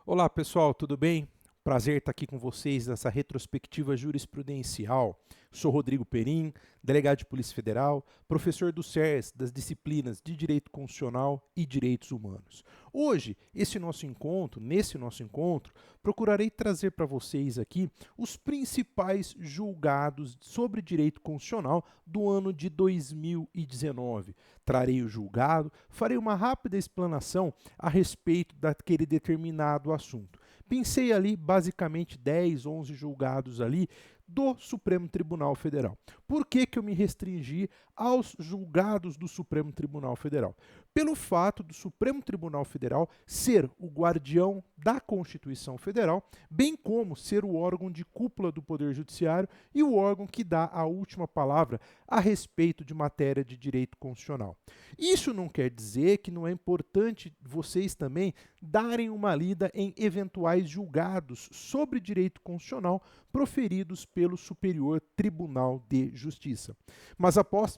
Olá pessoal, tudo bem? Prazer estar aqui com vocês nessa retrospectiva jurisprudencial. Sou Rodrigo Perim, delegado de Polícia Federal, professor do SERS das disciplinas de Direito Constitucional e Direitos Humanos. Hoje, nesse nosso encontro, procurarei trazer para vocês aqui os principais julgados sobre direito constitucional do ano de 2019. Trarei o julgado, farei uma rápida explanação a respeito daquele determinado assunto. Pensei ali basicamente 10, 11 julgados ali do Supremo Tribunal Federal. Por que eu me restringi aos julgados do Supremo Tribunal Federal? Pelo fato do Supremo Tribunal Federal ser o guardião da Constituição Federal, bem como ser o órgão de cúpula do Poder Judiciário e o órgão que dá a última palavra a respeito de matéria de direito constitucional. Isso não quer dizer que não é importante vocês também darem uma lida em eventuais julgados sobre direito constitucional proferidos pelo Superior Tribunal de Justiça. Mas após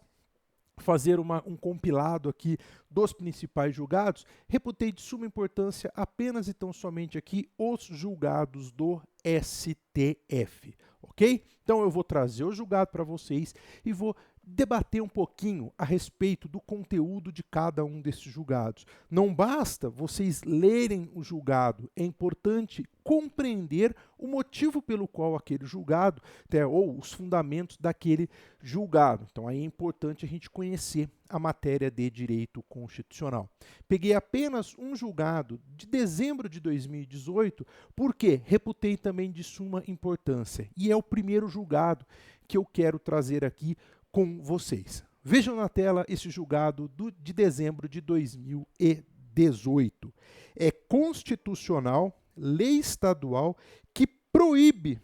fazer um compilado aqui dos principais julgados, reputei de suma importância apenas e tão somente aqui os julgados do STF, ok? Então eu vou trazer o julgado para vocês e vou debater um pouquinho a respeito do conteúdo de cada um desses julgados. Não basta vocês lerem o julgado, é importante compreender o motivo pelo qual aquele julgado, ou os fundamentos daquele julgado. Então aí é importante a gente conhecer a matéria de direito constitucional. Peguei apenas um julgado de dezembro de 2018, porque reputei também de suma importância. E é o primeiro julgado que eu quero trazer aqui com vocês. Vejam na tela esse julgado de dezembro de 2018. É constitucional, lei estadual, que proíbe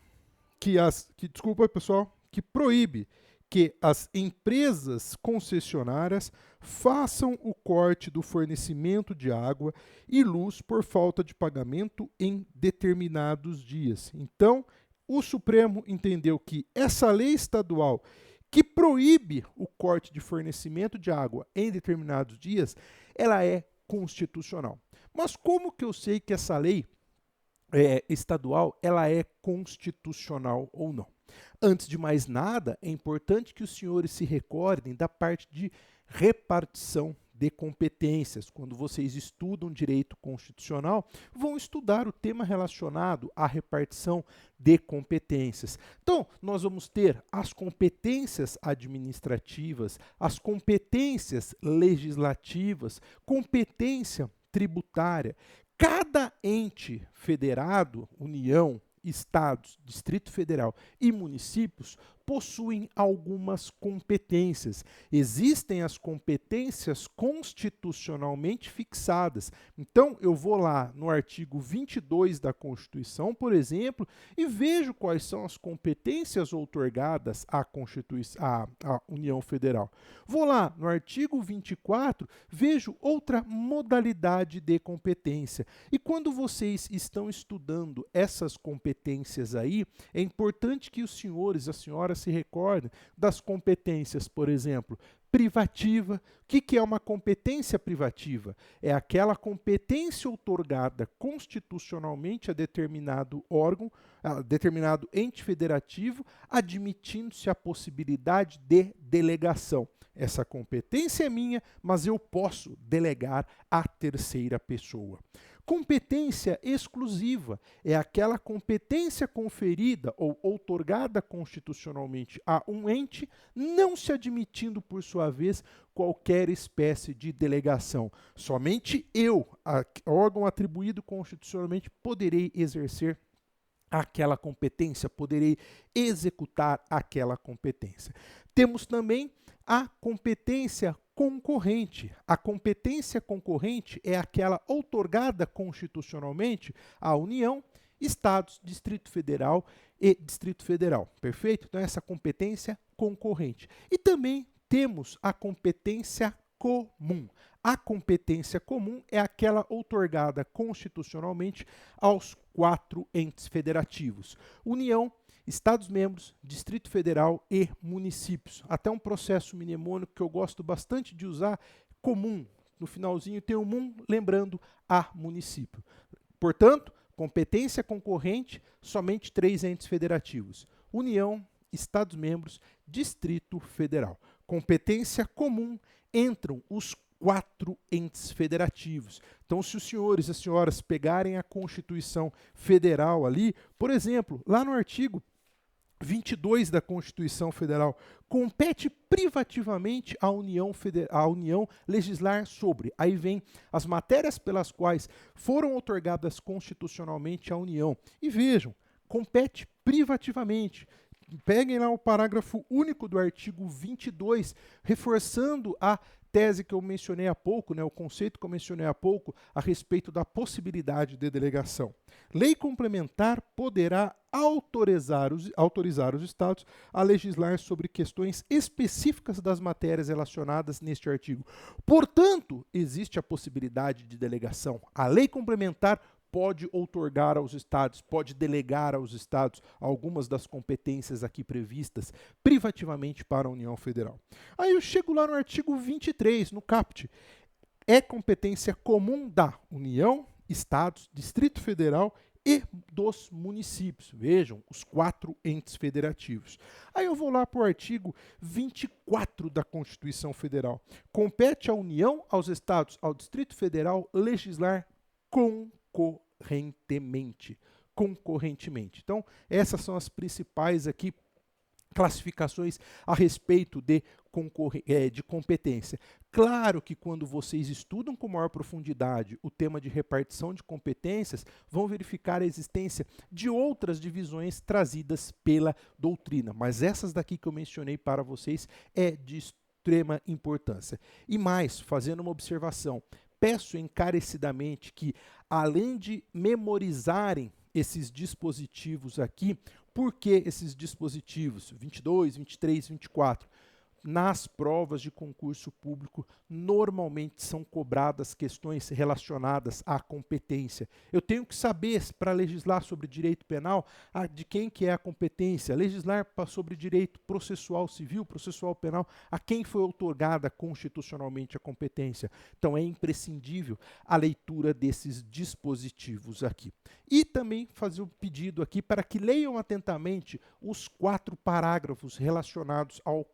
que as empresas concessionárias façam o corte do fornecimento de água e luz por falta de pagamento em determinados dias. Então, o Supremo entendeu que essa lei estadual que proíbe o corte de fornecimento de água em determinados dias, ela é constitucional. Mas como que eu sei que essa lei estadual ela é constitucional ou não? Antes de mais nada, é importante que os senhores se recordem da parte de repartição de competências. Quando vocês estudam direito constitucional, vão estudar o tema relacionado à repartição de competências. Então, nós vamos ter as competências administrativas, as competências legislativas, competência tributária. Cada ente federado, União, estados, Distrito Federal e municípios possuem algumas competências. Existem as competências constitucionalmente fixadas. Então, eu vou lá no artigo 22 da Constituição, por exemplo, e vejo quais são as competências outorgadas à União Federal. Vou lá no artigo 24, vejo outra modalidade de competência. E quando vocês estão estudando essas competências aí, é importante que os senhores, as senhoras se recordem das competências, por exemplo, privativa. O que é uma competência privativa? É aquela competência outorgada constitucionalmente a determinado órgão, a determinado ente federativo, admitindo-se a possibilidade de delegação. Essa competência é minha, mas eu posso delegar a terceira pessoa. Competência exclusiva é aquela competência conferida ou outorgada constitucionalmente a um ente, não se admitindo, por sua vez, qualquer espécie de delegação. Somente eu, órgão atribuído constitucionalmente, poderei exercer aquela competência, poderei executar aquela competência. Temos também a competência concorrente. A competência concorrente é aquela outorgada constitucionalmente à União, Estados, Distrito Federal e Distrito Federal. Perfeito? Então, essa competência concorrente. E também temos a competência comum. A competência comum é aquela outorgada constitucionalmente aos 4 entes federativos: União, Estados-membros, Distrito Federal e municípios. Até um processo mnemônico que eu gosto bastante de usar, comum. No finalzinho tem um lembrando a município. Portanto, Competência concorrente, somente 3 entes federativos: União, Estados-membros, Distrito Federal. Competência comum, entram os 4 entes federativos. Então, se os senhores e as senhoras pegarem a Constituição Federal ali, por exemplo, lá no artigo 22 da Constituição Federal, compete privativamente à União legislar sobre. Aí vem as matérias pelas quais foram outorgadas constitucionalmente à União. E vejam, compete privativamente. Peguem lá o parágrafo único do artigo 22, reforçando a tese que eu mencionei há pouco, né, o conceito que eu mencionei há pouco, a respeito da possibilidade de delegação. Lei complementar poderá autorizar os Estados a legislar sobre questões específicas das matérias relacionadas neste artigo. Portanto, existe a possibilidade de delegação. A lei complementar pode outorgar aos estados, pode delegar aos estados algumas das competências aqui previstas privativamente para a União Federal. Aí eu chego lá no artigo 23, no caput. É competência comum da União, Estados, Distrito Federal e dos municípios. Vejam, os 4 entes federativos. Aí eu vou lá para o artigo 24 da Constituição Federal. Compete à União, aos Estados, ao Distrito Federal legislar concorrentemente. Então, essas são as principais aqui classificações a respeito de competência. Claro que quando vocês estudam com maior profundidade o tema de repartição de competências, vão verificar a existência de outras divisões trazidas pela doutrina, mas essas daqui que eu mencionei para vocês é de extrema importância. E mais, fazendo uma observação, peço encarecidamente que, além de memorizarem esses dispositivos aqui, por que esses dispositivos, 22, 23, 24? Nas provas de concurso público, normalmente são cobradas questões relacionadas à competência. Eu tenho que saber, para legislar sobre direito penal, de quem que é a competência, legislar sobre direito processual civil, processual penal, a quem foi outorgada constitucionalmente a competência. Então é imprescindível a leitura desses dispositivos aqui. E também fazer um pedido aqui para que leiam atentamente os 4 parágrafos relacionados ao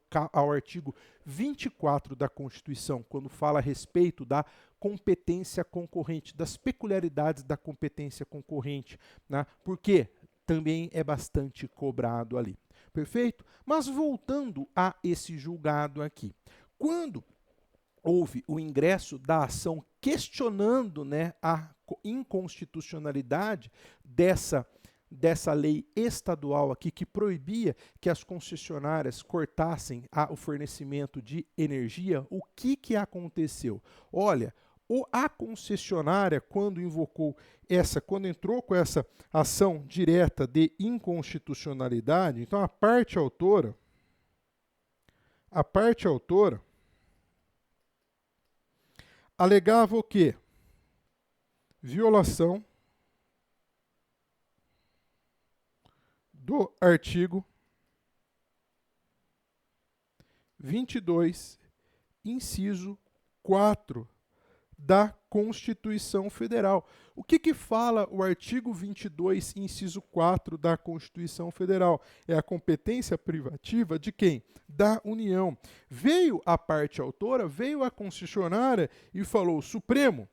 artigo 24 da Constituição, quando fala a respeito da competência concorrente, das peculiaridades da competência concorrente, né? Porque também é bastante cobrado ali. Perfeito? Mas voltando a esse julgado aqui, quando houve o ingresso da ação questionando, né, a inconstitucionalidade dessa lei estadual aqui que proibia que as concessionárias cortassem o fornecimento de energia, o que aconteceu? Olha, a concessionária, quando entrou com essa ação direta de inconstitucionalidade, então a parte autora alegava o quê? Violação do artigo 22, inciso 4 da Constituição Federal. O que fala o artigo 22, inciso 4 da Constituição Federal? É a competência privativa de quem? Da União. Veio a parte autora, veio a concessionária e falou: Supremo,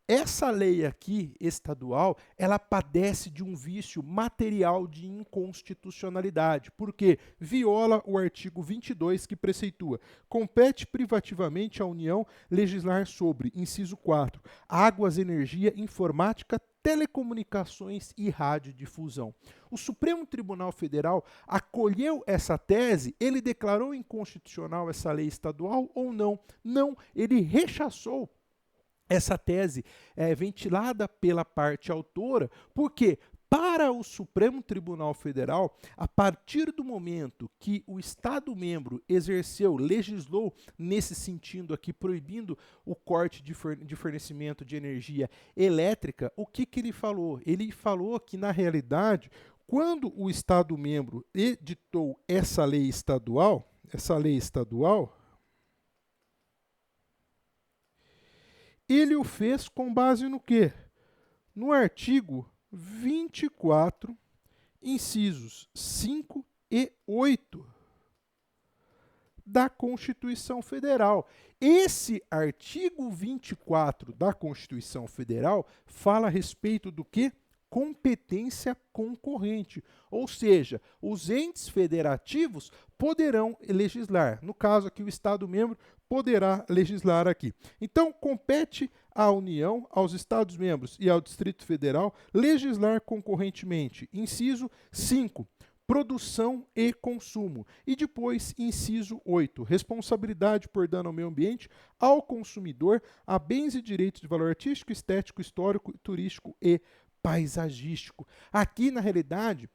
essa lei aqui, estadual, ela padece de um vício material de inconstitucionalidade, porque viola o artigo 22 que preceitua: compete privativamente à União legislar sobre, inciso 4, águas, energia, informática, telecomunicações e radiodifusão. O Supremo Tribunal Federal acolheu essa tese, ele declarou inconstitucional essa lei estadual ou não? Não, ele rechaçou essa tese ventilada pela parte autora, porque para o Supremo Tribunal Federal, a partir do momento que o Estado-membro legislou nesse sentido aqui, proibindo o corte de fornecimento de energia elétrica, o que ele falou? Ele falou que, na realidade, quando o Estado-membro editou essa lei estadual, ele o fez com base no quê? No artigo 24, incisos 5 e 8 da Constituição Federal. Esse artigo 24 da Constituição Federal fala a respeito do quê? Competência concorrente, ou seja, os entes federativos poderão legislar. No caso aqui, o Estado-membro poderá legislar aqui. Então, compete à União, aos Estados-membros e ao Distrito Federal legislar concorrentemente. Inciso 5. Produção e consumo. E depois, inciso 8, responsabilidade por dano ao meio ambiente, ao consumidor, a bens e direitos de valor artístico, estético, histórico, turístico e paisagístico. Aqui, na realidade,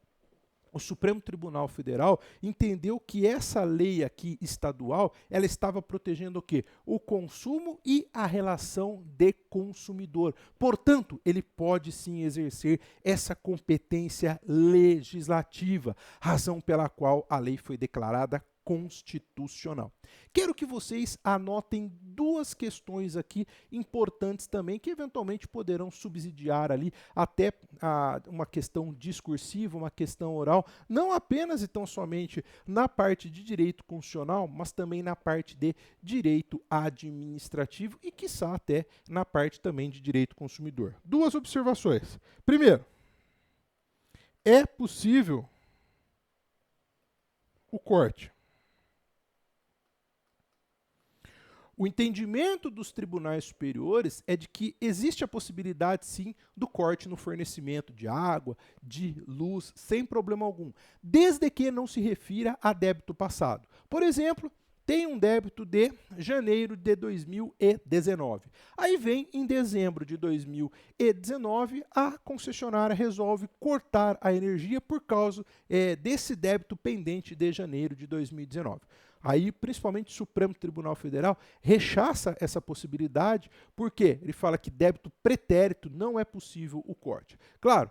o Supremo Tribunal Federal entendeu que essa lei aqui estadual, ela estava protegendo o quê? O consumo e a relação de consumidor. Portanto, ele pode sim exercer essa competência legislativa, razão pela qual a lei foi declarada constitucional. Quero que vocês anotem duas questões aqui importantes também, que eventualmente poderão subsidiar ali até uma questão discursiva, uma questão oral, não apenas e tão somente na parte de direito constitucional, mas também na parte de direito administrativo e, quiçá, até na parte também de direito consumidor. Duas observações. Primeiro, é possível o corte. O entendimento dos tribunais superiores é de que existe a possibilidade, sim, do corte no fornecimento de água, de luz, sem problema algum, desde que não se refira a débito passado. Por exemplo, tem um débito de janeiro de 2019. Aí vem em dezembro de 2019, a concessionária resolve cortar a energia por causa desse débito pendente de janeiro de 2019. Aí, principalmente, o Supremo Tribunal Federal rechaça essa possibilidade, porque ele fala que débito pretérito não é possível o corte. Claro,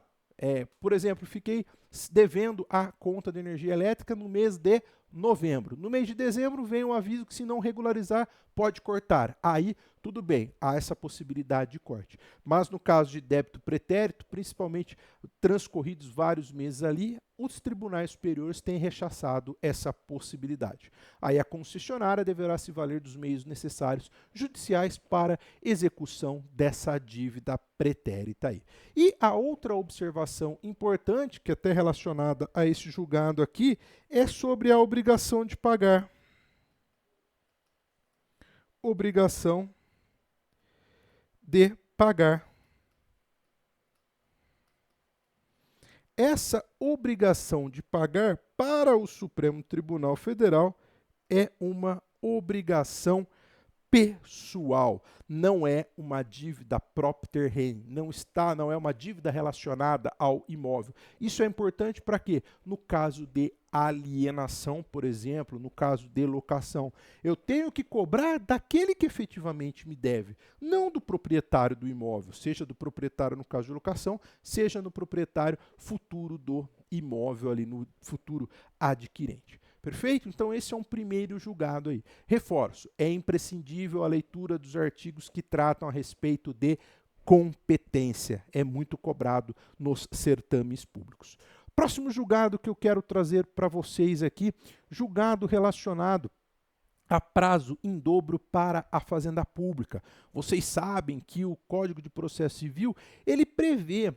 por exemplo, fiquei devendo a conta de energia elétrica no mês de novembro. No mês de dezembro vem um aviso que, se não regularizar, pode cortar. Aí, tudo bem, há essa possibilidade de corte. Mas no caso de débito pretérito, principalmente transcorridos vários meses ali, os tribunais superiores têm rechaçado essa possibilidade. Aí a concessionária deverá se valer dos meios necessários judiciais para execução dessa dívida pretérita aí. E a outra observação importante, que é até relacionada a esse julgado aqui, é sobre a obrigação de pagar. Obrigação de pagar. Essa obrigação de pagar para o Supremo Tribunal Federal é uma obrigação pessoal, não é uma dívida propter rem, não é uma dívida relacionada ao imóvel. Isso é importante para quê? No caso de alienação, por exemplo, no caso de locação, eu tenho que cobrar daquele que efetivamente me deve, não do proprietário do imóvel, seja do proprietário no caso de locação, seja no proprietário futuro do imóvel ali, no futuro adquirente. Perfeito? Então esse é um primeiro julgado aí. Reforço, é imprescindível a leitura dos artigos que tratam a respeito de competência. É muito cobrado nos certames públicos. Próximo julgado que eu quero trazer para vocês aqui, julgado relacionado a prazo em dobro para a Fazenda Pública. Vocês sabem que o Código de Processo Civil, ele prevê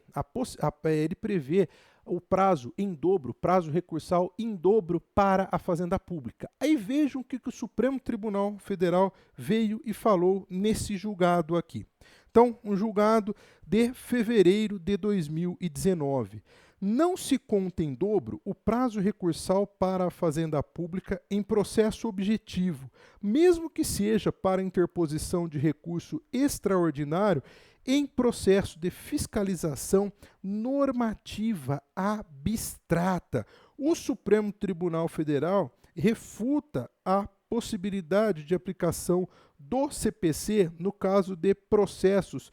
o prazo em dobro, prazo recursal em dobro para a Fazenda Pública. Aí vejam o que o Supremo Tribunal Federal veio e falou nesse julgado aqui. Então, um julgado de fevereiro de 2019. Não se conta em dobro o prazo recursal para a Fazenda Pública em processo objetivo, mesmo que seja para interposição de recurso extraordinário em processo de fiscalização normativa abstrata. O Supremo Tribunal Federal refuta a possibilidade de aplicação do CPC no caso de processos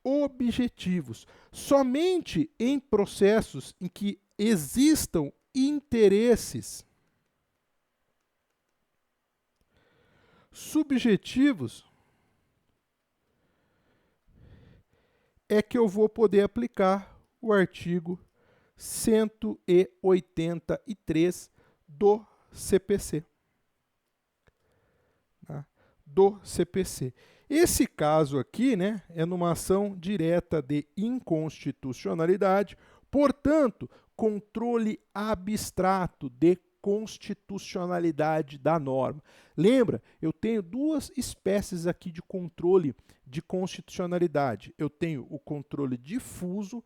objetivos, somente em processos em que existam interesses subjetivos é que eu vou poder aplicar o artigo 183 do CPC. Tá? Do CPC. Esse caso aqui, né, é numa ação direta de inconstitucionalidade, portanto, controle abstrato de constitucionalidade da norma. Lembra, eu tenho duas espécies aqui de controle de constitucionalidade. Eu tenho o controle difuso,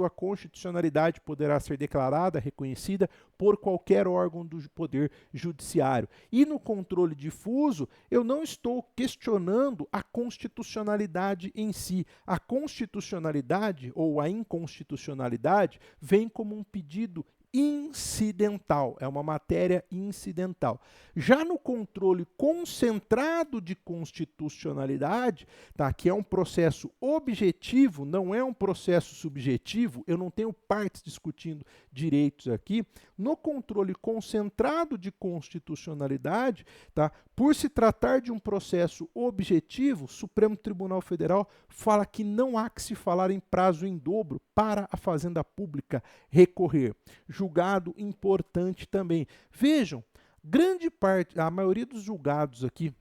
a constitucionalidade poderá ser declarada, reconhecida por qualquer órgão do Poder Judiciário. E no controle difuso, eu não estou questionando a constitucionalidade em si. A constitucionalidade ou a inconstitucionalidade vem como um pedido incidental, é uma matéria incidental. Já no controle concentrado de constitucionalidade, tá, que é um processo objetivo, não é um processo subjetivo, eu não tenho partes discutindo direitos aqui. No controle concentrado de constitucionalidade, tá, por se tratar de um processo objetivo, o Supremo Tribunal Federal fala que não há que se falar em prazo em dobro para a Fazenda Pública recorrer. Julgado importante também. Vejam, grande parte, a maioria dos julgados aqui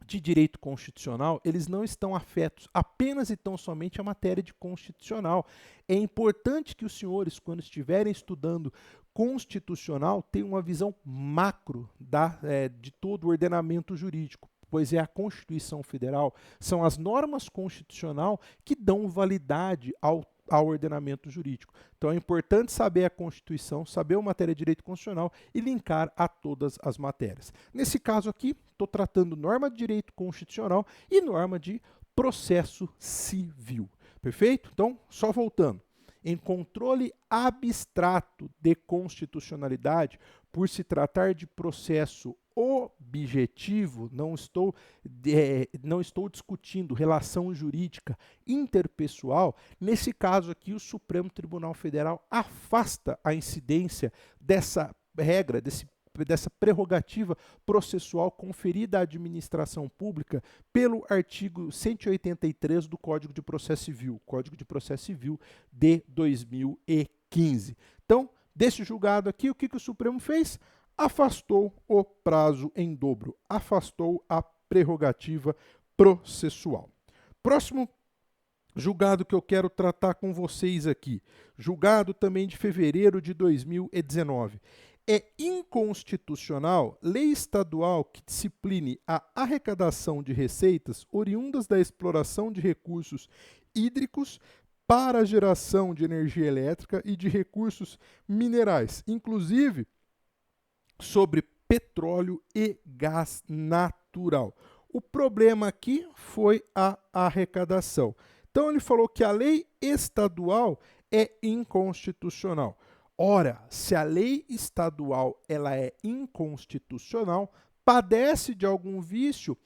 de direito constitucional, eles não estão afetos apenas e tão somente à matéria de constitucional. É importante que os senhores, quando estiverem estudando constitucional, tenham uma visão macro de todo o ordenamento jurídico, pois é a Constituição Federal, são as normas constitucionais que dão validade ao ordenamento jurídico. Então é importante saber a Constituição, saber a matéria de direito constitucional e linkar a todas as matérias. Nesse caso aqui, estou tratando norma de direito constitucional e norma de processo civil. Perfeito? Então, só voltando. Em controle abstrato de constitucionalidade, por se tratar de processo objetivo, não estou discutindo relação jurídica interpessoal. Nesse caso aqui, o Supremo Tribunal Federal afasta a incidência dessa regra, dessa prerrogativa processual conferida à administração pública pelo artigo 183 do Código de Processo Civil de 2015. Então, desse julgado aqui, o que o Supremo fez? Afastou o prazo em dobro, afastou a prerrogativa processual. Próximo julgado que eu quero tratar com vocês aqui, julgado também de fevereiro de 2019. É inconstitucional lei estadual que discipline a arrecadação de receitas oriundas da exploração de recursos hídricos para a geração de energia elétrica e de recursos minerais, inclusive sobre petróleo e gás natural. O problema aqui foi a arrecadação. Então ele falou que a lei estadual é inconstitucional. Ora, se a lei estadual ela é inconstitucional, padece de algum vício,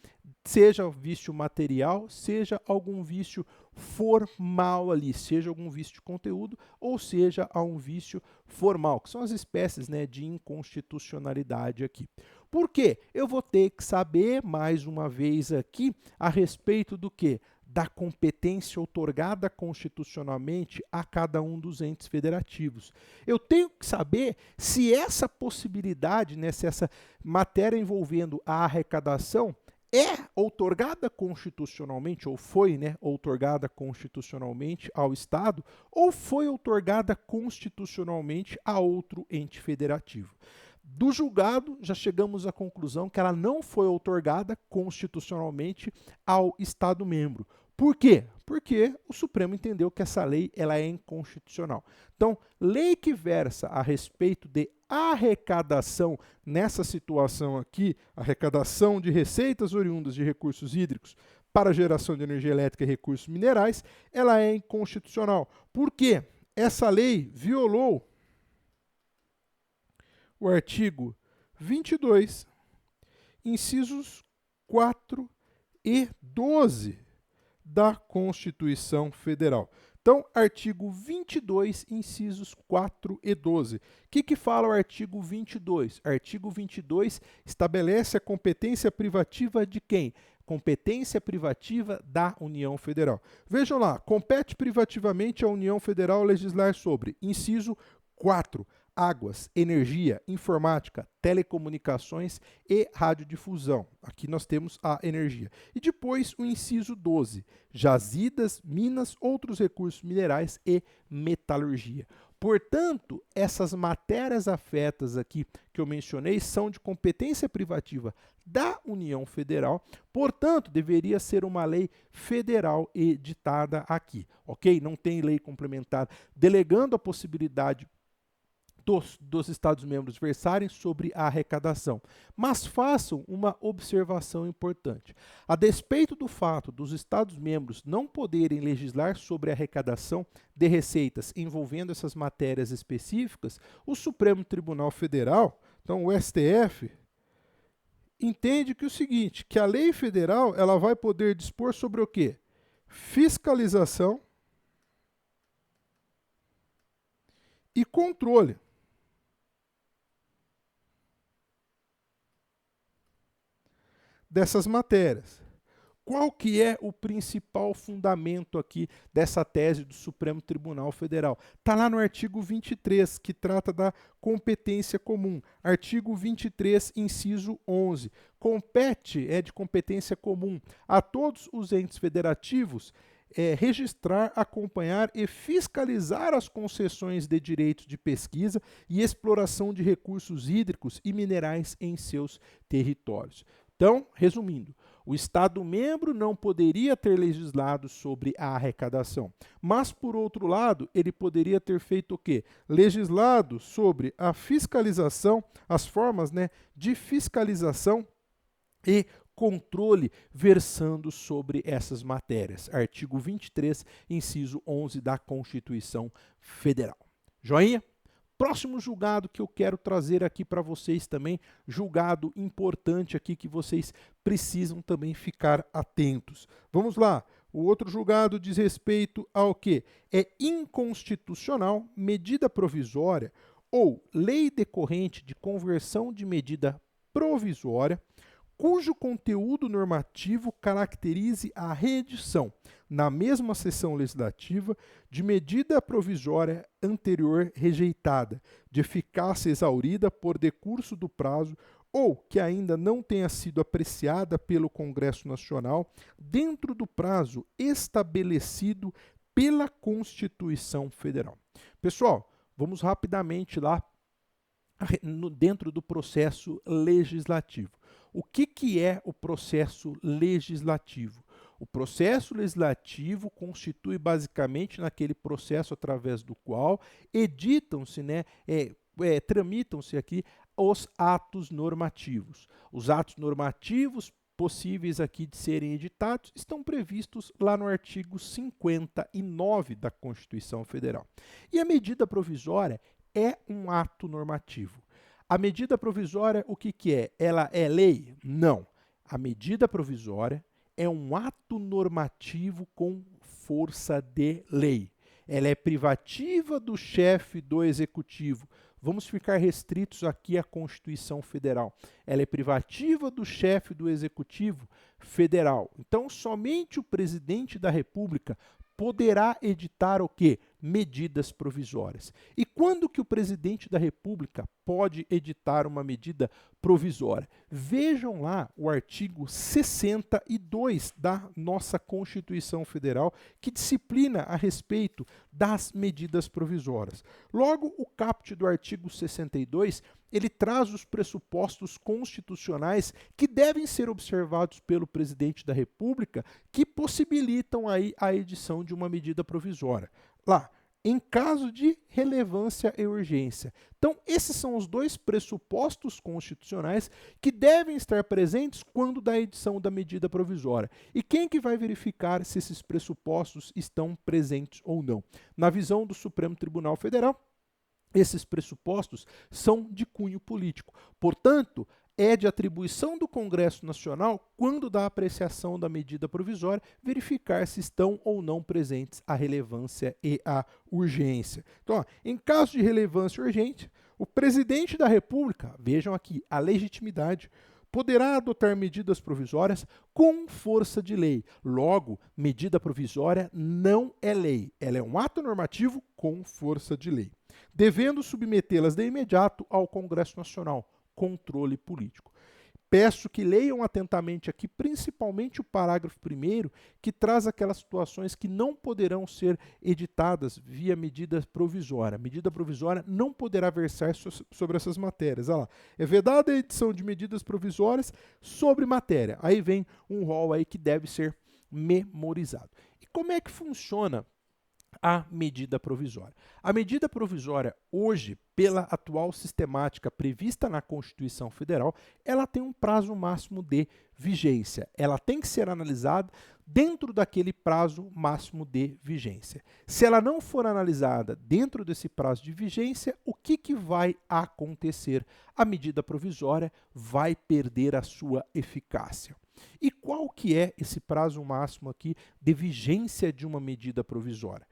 seja vício material, seja algum vício formal ali, seja algum vício de conteúdo ou seja um vício formal, que são as espécies, né, de inconstitucionalidade aqui. Por quê? Eu vou ter que saber mais uma vez aqui a respeito do quê? Da competência outorgada constitucionalmente a cada um dos entes federativos. Eu tenho que saber se essa possibilidade, né, se essa matéria envolvendo a arrecadação é outorgada constitucionalmente, ou foi, né, outorgada constitucionalmente ao Estado, ou foi outorgada constitucionalmente a outro ente federativo. Do julgado, já chegamos à conclusão que ela não foi outorgada constitucionalmente ao Estado-membro. Por quê? Porque o Supremo entendeu que essa lei ela é inconstitucional. Então, lei que versa a respeito de arrecadação, nessa situação aqui, arrecadação de receitas oriundas de recursos hídricos para geração de energia elétrica e recursos minerais, ela é inconstitucional. Por quê? Essa lei violou o artigo 22, incisos 4 e 12 da Constituição Federal. Então, artigo 22, incisos 4 e 12. O que fala o artigo 22? Artigo 22 estabelece a competência privativa de quem? competência privativa da União Federal. Vejam lá, compete privativamente à União Federal legislar sobre, inciso 4, águas, energia, informática, telecomunicações e radiodifusão. Aqui nós temos a energia. E depois o inciso 12, jazidas, minas, outros recursos minerais e metalurgia. Portanto, essas matérias afetas aqui que eu mencionei são de competência privativa da União Federal, portanto, deveria ser uma lei federal editada aqui, ok? Não tem lei complementar delegando a possibilidade dos Estados-membros versarem sobre a arrecadação. Mas façam uma observação importante. A despeito do fato dos Estados-membros não poderem legislar sobre a arrecadação de receitas envolvendo essas matérias específicas, o Supremo Tribunal Federal, então o STF, entende que o seguinte, que a lei federal ela vai poder dispor sobre o quê? Fiscalização e controle. Dessas matérias. Qual que é o principal fundamento aqui dessa tese do Supremo Tribunal Federal? Está lá no artigo 23, que trata da competência comum. Artigo 23, inciso 11. Compete, é de competência comum, a todos os entes federativos registrar, acompanhar e fiscalizar as concessões de direitos de pesquisa e exploração de recursos hídricos e minerais em seus territórios. Então, resumindo, o Estado-membro não poderia ter legislado sobre a arrecadação, mas, por outro lado, ele poderia ter feito o quê? Legislado sobre a fiscalização, as formas de fiscalização e controle versando sobre essas matérias. Artigo 23, inciso 11 da Constituição Federal. Joinha? Próximo julgado que eu quero trazer aqui para vocês também, julgado importante aqui que vocês precisam também ficar atentos. Vamos lá, o outro julgado diz respeito ao quê? É inconstitucional medida provisória ou lei decorrente de conversão de medida provisória cujo conteúdo normativo caracterize a reedição, na mesma sessão legislativa, de medida provisória anterior rejeitada, de eficácia exaurida por decurso do prazo ou que ainda não tenha sido apreciada pelo Congresso Nacional dentro do prazo estabelecido pela Constituição Federal. Pessoal, vamos rapidamente lá dentro do processo legislativo. O que é o processo legislativo? O processo legislativo constitui basicamente naquele processo através do qual editam-se, tramitam-se aqui os atos normativos. Os atos normativos possíveis aqui de serem editados estão previstos lá no artigo 59 da Constituição Federal. E a medida provisória é um ato normativo. A medida provisória, o que é? Ela é lei? Não. A medida provisória é um ato normativo com força de lei. Ela é privativa do chefe do executivo. Vamos ficar restritos aqui à Constituição Federal. Ela é privativa do chefe do executivo federal. Então, somente o presidente da República poderá editar o quê? Medidas provisórias. E quando que o presidente da República pode editar uma medida provisória? Vejam lá o artigo 62 da nossa Constituição Federal, que disciplina a respeito das medidas provisórias. Logo, o caput do artigo 62, ele traz os pressupostos constitucionais que devem ser observados pelo presidente da República, que possibilitam aí a edição de uma medida provisória. Lá, em caso de relevância e urgência. Então, esses são os dois pressupostos constitucionais que devem estar presentes quando da edição da medida provisória. E quem que vai verificar se esses pressupostos estão presentes ou não? Na visão do Supremo Tribunal Federal, esses pressupostos são de cunho político. Portanto, é de atribuição do Congresso Nacional, quando da apreciação da medida provisória, verificar se estão ou não presentes a relevância e a urgência. Então, em caso de relevância urgente, o presidente da República, vejam aqui, a legitimidade, poderá adotar medidas provisórias com força de lei. Logo, medida provisória não é lei, ela é um ato normativo com força de lei, devendo submetê-las de imediato ao Congresso Nacional, controle político. Peço que leiam atentamente aqui, principalmente o parágrafo 1º, que traz aquelas situações que não poderão ser editadas via medida provisória. A medida provisória não poderá versar sobre essas matérias. Olha lá, é vedada a edição de medidas provisórias sobre matéria. Aí vem um rol aí que deve ser memorizado. E como é que funciona a medida provisória? A medida provisória hoje, pela atual sistemática prevista na Constituição Federal, ela tem um prazo máximo de vigência. Ela tem que ser analisada dentro daquele prazo máximo de vigência. Se ela não for analisada dentro desse prazo de vigência, o que vai acontecer? A medida provisória vai perder a sua eficácia. E qual que é esse prazo máximo aqui de vigência de uma medida provisória?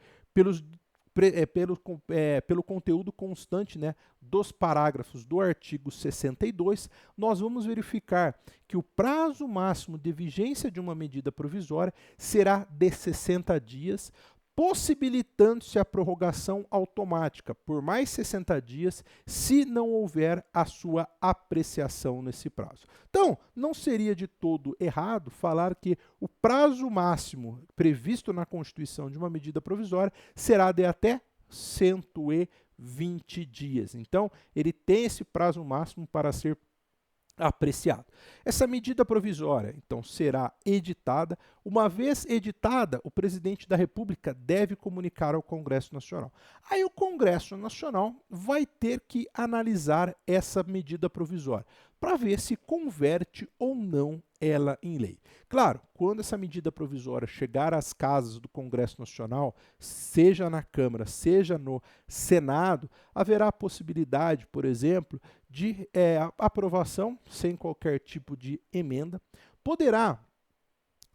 Pelo conteúdo constante, né, dos parágrafos do artigo 62, nós vamos verificar que o prazo máximo de vigência de uma medida provisória será de 60 dias, possibilitando-se a prorrogação automática por mais 60 dias, se não houver a sua apreciação nesse prazo. Então, não seria de todo errado falar que o prazo máximo previsto na Constituição de uma medida provisória será de até 120 dias. Então, ele tem esse prazo máximo para ser apreciado. Essa medida provisória, então, será editada. Uma vez editada, o presidente da República deve comunicar ao Congresso Nacional. Aí o Congresso Nacional vai ter que analisar essa medida provisória para ver se converte ou não ela em lei. Claro, quando essa medida provisória chegar às casas do Congresso Nacional, seja na Câmara, seja no Senado, haverá a possibilidade, por exemplo, de aprovação sem qualquer tipo de emenda. Poderá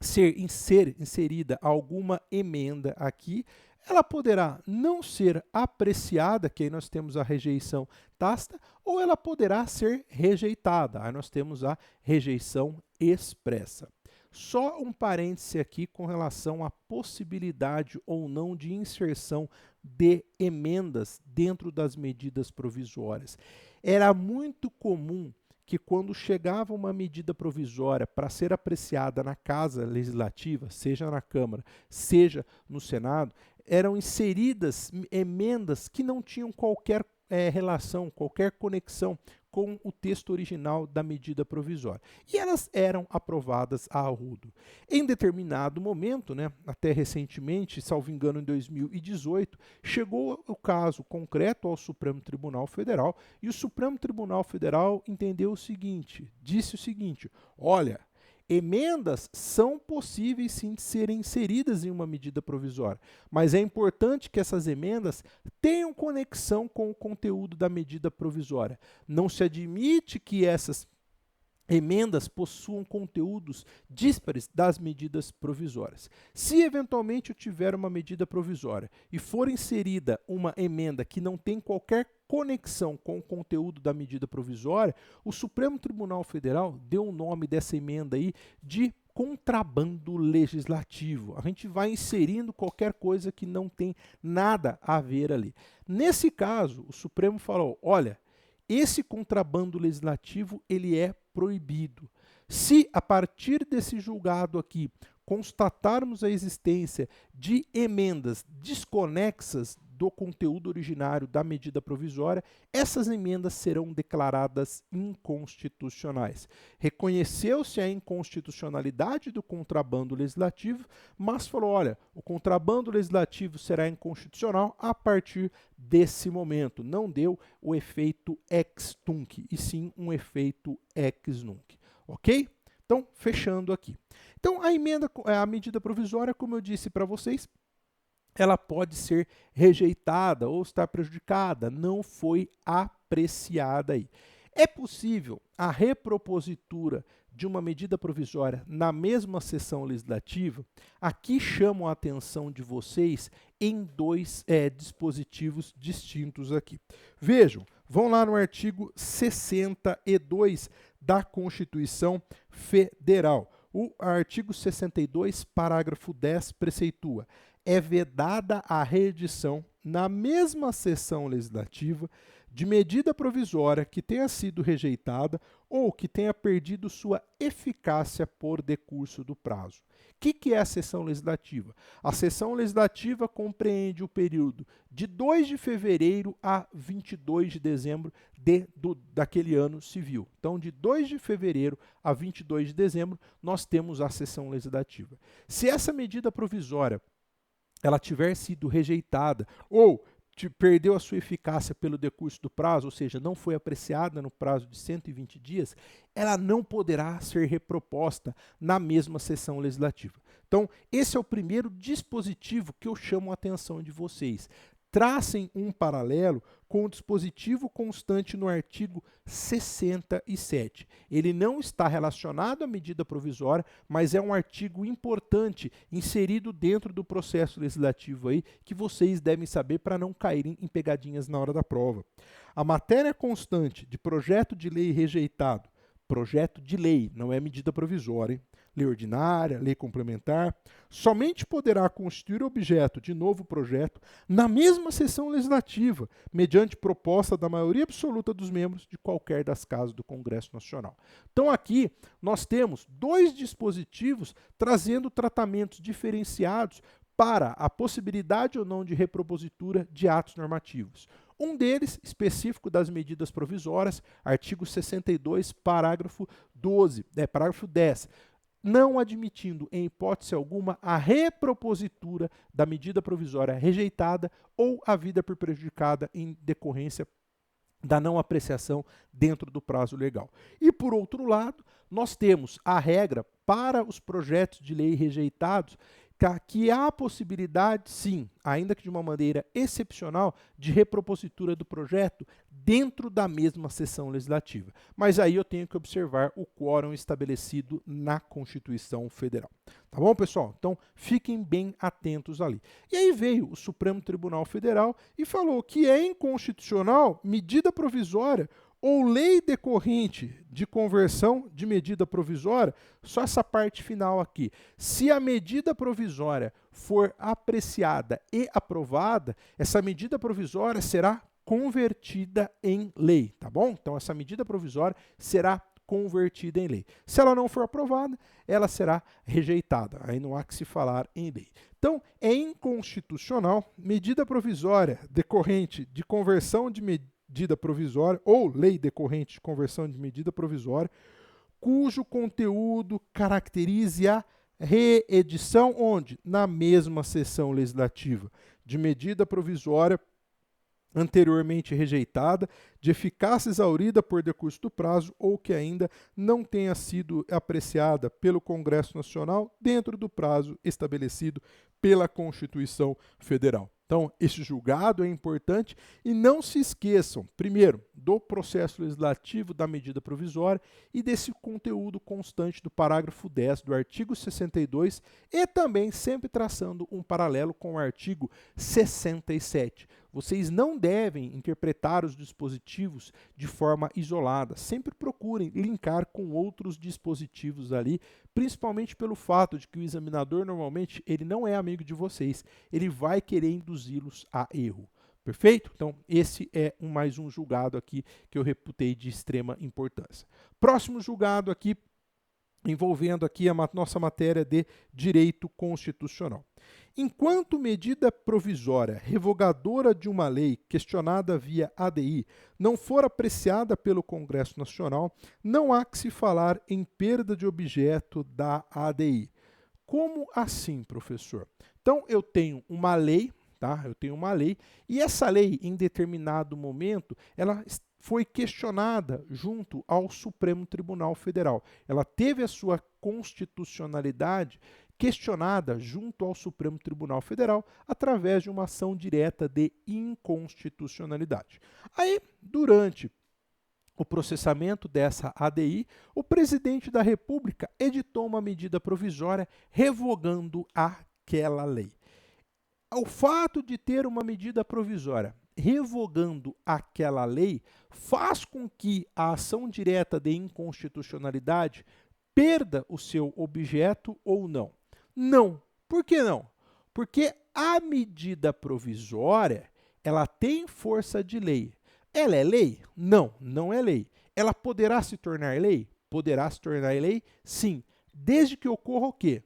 ser inserida alguma emenda aqui, ela poderá não ser apreciada, que aí nós temos a rejeição tácita, ou ela poderá ser rejeitada, aí nós temos a rejeição expressa. Só um parêntese aqui com relação à possibilidade ou não de inserção de emendas dentro das medidas provisórias. Era muito comum que quando chegava uma medida provisória para ser apreciada na Casa Legislativa, seja na Câmara, seja no Senado, eram inseridas emendas que não tinham qualquer relação, qualquer conexão com o texto original da medida provisória. E elas eram aprovadas a arrudo. Em determinado momento, né, até recentemente, salvo engano em 2018, chegou o caso concreto ao Supremo Tribunal Federal e o Supremo Tribunal Federal entendeu o seguinte, disse o seguinte: olha, emendas são possíveis sim de serem inseridas em uma medida provisória, mas é importante que essas emendas tenham conexão com o conteúdo da medida provisória. Não se admite que essas emendas possuam conteúdos díspares das medidas provisórias. Se eventualmente eu tiver uma medida provisória e for inserida uma emenda que não tem qualquer conexão com o conteúdo da medida provisória, o Supremo Tribunal Federal deu o nome dessa emenda aí de contrabando legislativo. A gente vai inserindo qualquer coisa que não tem nada a ver ali. Nesse caso, o Supremo falou, olha, esse contrabando legislativo ele é proibido. Se a partir desse julgado aqui constatarmos a existência de emendas desconexas do conteúdo originário da medida provisória, essas emendas serão declaradas inconstitucionais. Reconheceu-se a inconstitucionalidade do contrabando legislativo, mas falou, olha, o contrabando legislativo será inconstitucional a partir desse momento. Não deu o efeito ex tunc, e sim um efeito ex nunc. Ok? Então, fechando aqui. Então, a medida provisória, como eu disse para vocês, ela pode ser rejeitada ou estar prejudicada, não foi apreciada aí. É possível a repropositura de uma medida provisória na mesma sessão legislativa? Aqui chamo a atenção de vocês em dois dispositivos distintos aqui. Vejam, vão lá no artigo 62 da Constituição Federal. O artigo 62, parágrafo 10, preceitua: é vedada a reedição, na mesma sessão legislativa, de medida provisória que tenha sido rejeitada ou que tenha perdido sua eficácia por decurso do prazo. O que é a sessão legislativa? A sessão legislativa compreende o período de 2 de fevereiro a 22 de dezembro daquele ano civil. Então, de 2 de fevereiro a 22 de dezembro, nós temos a sessão legislativa. Se essa medida provisória ela tiver sido rejeitada ou perdeu a sua eficácia pelo decurso do prazo, ou seja, não foi apreciada no prazo de 120 dias, ela não poderá ser reproposta na mesma sessão legislativa. Então, esse é o primeiro dispositivo que eu chamo a atenção de vocês. Tracem um paralelo com o dispositivo constante no artigo 67. Ele não está relacionado à medida provisória, mas é um artigo importante inserido dentro do processo legislativo aí, que vocês devem saber para não caírem em pegadinhas na hora da prova. A matéria constante de projeto de lei rejeitado, projeto de lei, não é medida provisória, hein? Lei ordinária, lei complementar, somente poderá constituir objeto de novo projeto na mesma sessão legislativa, mediante proposta da maioria absoluta dos membros de qualquer das casas do Congresso Nacional. Então aqui nós temos 2 dispositivos trazendo tratamentos diferenciados para a possibilidade ou não de repropositura de atos normativos. Um deles, específico das medidas provisórias, artigo 62, parágrafo 10, não admitindo, em hipótese alguma, a repropositura da medida provisória rejeitada ou a vida por prejudicada em decorrência da não apreciação dentro do prazo legal. E, por outro lado, nós temos a regra para os projetos de lei rejeitados, que há a possibilidade, sim, ainda que de uma maneira excepcional, de repropositura do projeto dentro da mesma sessão legislativa. Mas aí eu tenho que observar o quórum estabelecido na Constituição Federal. Tá bom, pessoal? Então, fiquem bem atentos ali. E aí veio o Supremo Tribunal Federal e falou que é inconstitucional medida provisória ou lei decorrente de conversão de medida provisória, só essa parte final aqui. Se a medida provisória for apreciada e aprovada, essa medida provisória será convertida em lei, tá bom? Então, essa medida provisória será convertida em lei. Se ela não for aprovada, ela será rejeitada. Aí não há que se falar em lei. Então, é inconstitucional medida provisória decorrente de conversão de medida provisória ou lei decorrente de conversão de medida provisória, cujo conteúdo caracterize a reedição, onde? Na mesma sessão legislativa de medida provisória anteriormente rejeitada, de eficácia exaurida por decurso do prazo ou que ainda não tenha sido apreciada pelo Congresso Nacional dentro do prazo estabelecido pela Constituição Federal. Então, esse julgado é importante e não se esqueçam, primeiro, do processo legislativo da medida provisória e desse conteúdo constante do parágrafo 10 do artigo 62 e também sempre traçando um paralelo com o artigo 67. Vocês não devem interpretar os dispositivos de forma isolada. Sempre procurem linkar com outros dispositivos ali, principalmente pelo fato de que o examinador normalmente ele não é amigo de vocês. Ele vai querer induzi-los a erro. Perfeito? Então, esse é mais um julgado aqui que eu reputei de extrema importância. Próximo julgado aqui, envolvendo aqui a nossa matéria de direito constitucional. Enquanto medida provisória revogadora de uma lei questionada via ADI não for apreciada pelo Congresso Nacional, não há que se falar em perda de objeto da ADI. Como assim, professor? Então, eu tenho uma lei, tá? Eu tenho uma lei, e essa lei, em determinado momento, ela foi questionada junto ao Supremo Tribunal Federal. Ela teve a sua constitucionalidade questionada junto ao Supremo Tribunal Federal através de uma ação direta de inconstitucionalidade. Aí, durante o processamento dessa ADI, o presidente da República editou uma medida provisória revogando aquela lei. O fato de ter uma medida provisória revogando aquela lei faz com que a ação direta de inconstitucionalidade perda o seu objeto ou não? Não. Por que não? Porque a medida provisória, ela tem força de lei. Ela é lei? Não, não é lei. Ela poderá se tornar lei? Poderá se tornar lei? Sim. Desde que ocorra o quê?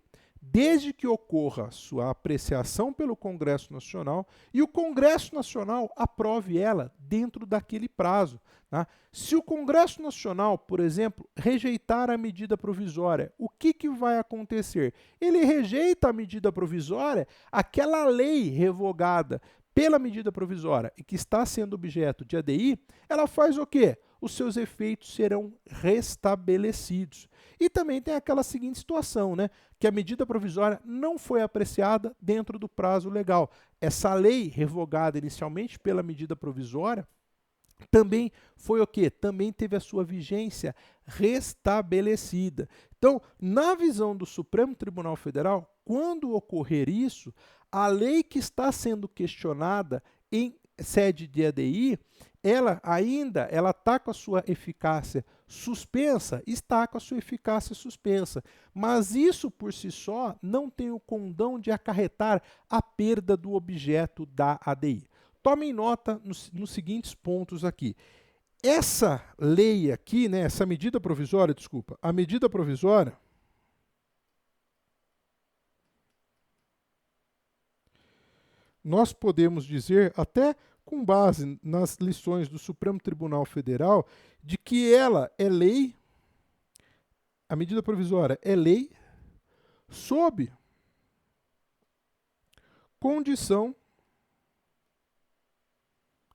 Desde que ocorra sua apreciação pelo Congresso Nacional e o Congresso Nacional aprove ela dentro daquele prazo. Tá? Se o Congresso Nacional, por exemplo, rejeitar a medida provisória, o que vai acontecer? Ele rejeita a medida provisória, aquela lei revogada pela medida provisória e que está sendo objeto de ADI, ela faz o quê? Os seus efeitos serão restabelecidos. E também tem aquela seguinte situação, né? Que a medida provisória não foi apreciada dentro do prazo legal. Essa lei revogada inicialmente pela medida provisória também foi o quê? Também teve a sua vigência restabelecida. Então, na visão do Supremo Tribunal Federal, quando ocorrer isso, a lei que está sendo questionada em sede de ADI, ela está com a sua eficácia suspensa, está com a sua eficácia suspensa. Mas isso por si só não tem o condão de acarretar a perda do objeto da ADI. Tomem nota nos seguintes pontos aqui. Essa lei aqui, né, essa medida provisória, desculpa, a medida provisória, nós podemos dizer, até com base nas lições do Supremo Tribunal Federal, de que ela é lei, a medida provisória é lei, sob condição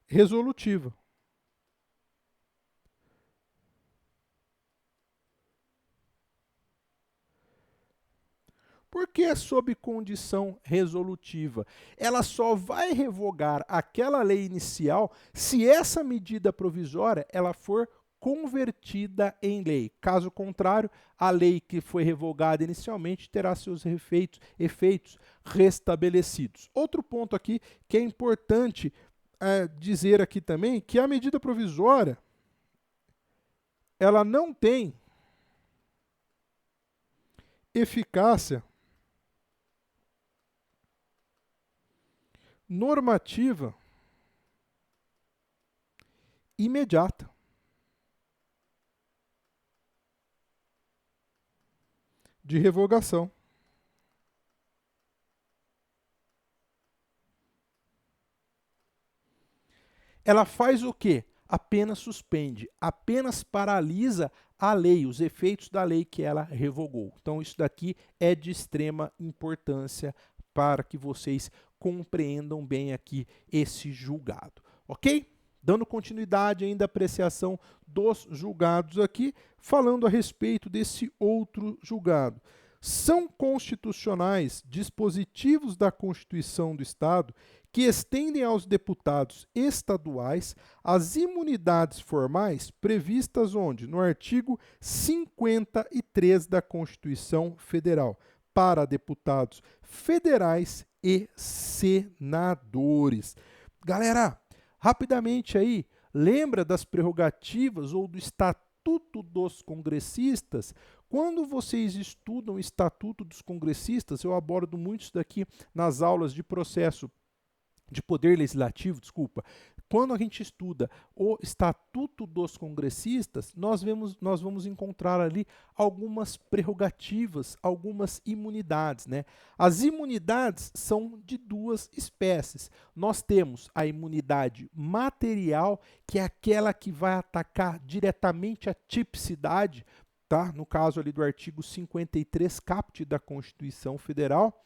resolutiva. Por que sob condição resolutiva? Ela só vai revogar aquela lei inicial se essa medida provisória ela for convertida em lei. Caso contrário, a lei que foi revogada inicialmente terá seus efeitos restabelecidos. Outro ponto aqui que é importante dizer aqui também, que a medida provisória ela não tem eficácia normativa imediata. De revogação. Ela faz o quê? Apenas suspende, apenas paralisa a lei, os efeitos da lei que ela revogou. Então, isso daqui é de extrema importância para que vocês compreendam bem aqui esse julgado, ok? Dando continuidade ainda à apreciação dos julgados aqui, falando a respeito desse outro julgado. São constitucionais dispositivos da Constituição do Estado que estendem aos deputados estaduais as imunidades formais previstas onde? No artigo 53 da Constituição Federal, para deputados federais e senadores. Galera, rapidamente aí, lembra das prerrogativas ou do Estatuto dos Congressistas? Quando vocês estudam o Estatuto dos Congressistas, eu abordo muito isso daqui nas aulas de processo de poder legislativo, desculpa. Quando a gente estuda o Estatuto dos Congressistas, nós vamos encontrar ali algumas prerrogativas, algumas imunidades, né? As imunidades são de duas espécies. Nós temos a imunidade material, que é aquela que vai atacar diretamente a tipicidade, tá? No caso ali do artigo 53 caput da Constituição Federal.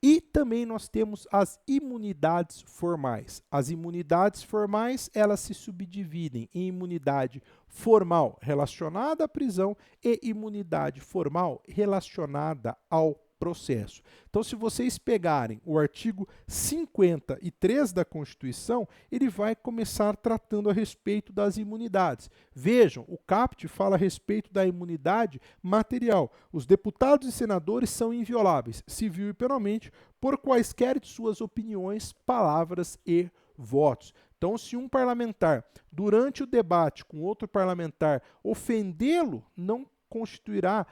E também nós temos as imunidades formais. As imunidades formais, elas se subdividem em imunidade formal relacionada à prisão e imunidade formal relacionada ao processo. Então, se vocês pegarem o artigo 53 da Constituição, ele vai começar tratando a respeito das imunidades. Vejam, o caput fala a respeito da imunidade material. Os deputados e senadores são invioláveis, civil e penalmente, por quaisquer de suas opiniões, palavras e votos. Então, se um parlamentar, durante o debate com outro parlamentar, ofendê-lo, não constituirá